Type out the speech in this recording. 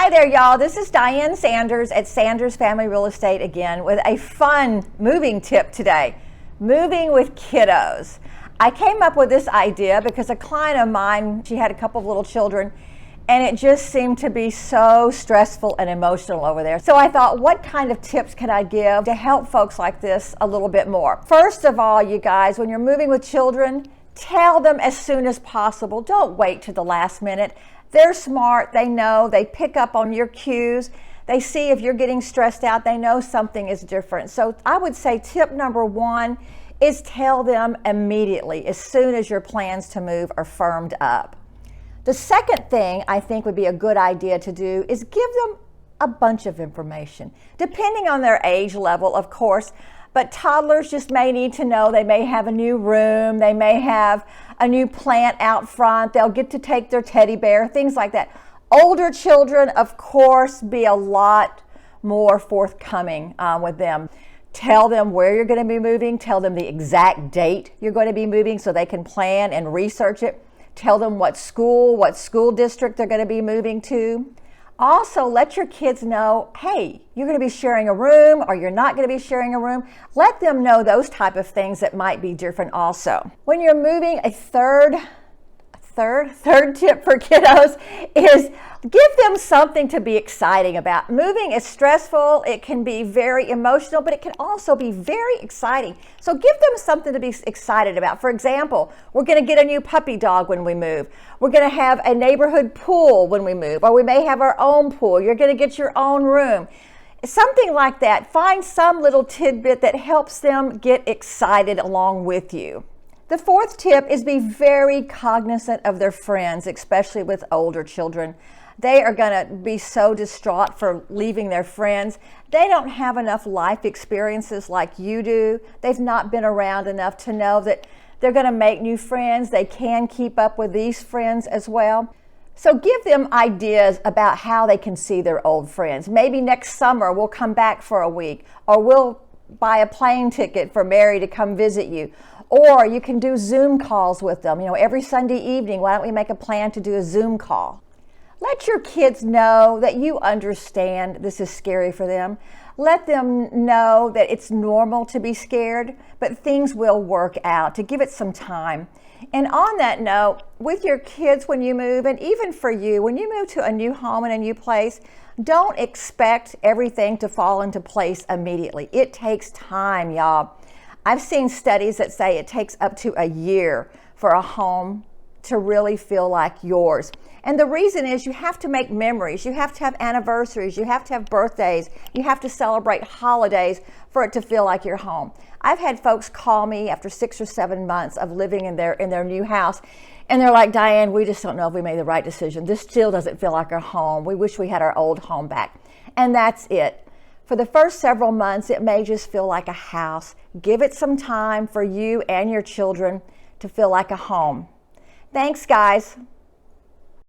Hi there, y'all. This is Diane Sanders at Sanders Family Real Estate again with a fun moving tip today. Moving with kiddos. I came up with this idea because a client of mine, she had a couple of little children, and it just seemed to be so stressful and emotional over there. So I thought, what kind of tips can I give to help folks like this a little bit more? First of all, you guys, when you're moving with children, tell them as soon as possible. Don't wait to the last minute. They're smart, they know, they pick up on your cues. They see if you're getting stressed out, they know something is different. So I would say tip number one is tell them immediately, as soon as your plans to move are firmed up. The second thing I think would be a good idea to do is give them a bunch of information, depending on their age level, of course. But toddlers just may need to know they may have a new room, they may have a new plant out front, they'll get to take their teddy bear, things like that. Older children, of course, be a lot more forthcoming with them. Tell them where you're going to be moving, tell them the exact date you're going to be moving so they can plan and research it. Tell them what school district they're going to be moving to. Also, let your kids know, hey, you're going to be sharing a room or you're not going to be sharing a room. Let them know those type of things that might be different also. When you're moving, a third tip for kiddos is give them something to be exciting about. Moving is stressful, it can be very emotional, but it can also be very exciting. So give them something to be excited about. For example, we're going to get a new puppy dog when we move. We're going to have a neighborhood pool when we move, or we may have our own pool. You're going to get your own room. Something like that. Find some little tidbit that helps them get excited along with you. The fourth tip is be very cognizant of their friends, especially with older children. They are going to be so distraught for leaving their friends. They don't have enough life experiences like you do. They've not been around enough to know that they're going to make new friends. They can keep up with these friends as well. So give them ideas about how they can see their old friends. Maybe next summer we'll come back for a week, or we'll buy a plane ticket for Mary to come visit you. Or you can do Zoom calls with them. Every Sunday evening, why don't we make a plan to do a Zoom call? Let your kids know that you understand this is scary for them. Let them know that it's normal to be scared, but things will work out, to give it some time. And on that note, with your kids when you move, and even for you, when you move to a new home and a new place, don't expect everything to fall into place immediately. It takes time, y'all. I've seen studies that say it takes up to a year for a home to really feel like yours. And the reason is you have to make memories, you have to have anniversaries, you have to have birthdays, you have to celebrate holidays for it to feel like your home. I've had folks call me after 6 or 7 months of living in their new house, and they're like, Diane, we just don't know if we made the right decision. This still doesn't feel like our home. We wish we had our old home back. And that's it. For the first several months, it may just feel like a house. Give it some time for you and your children to feel like a home. Thanks, guys.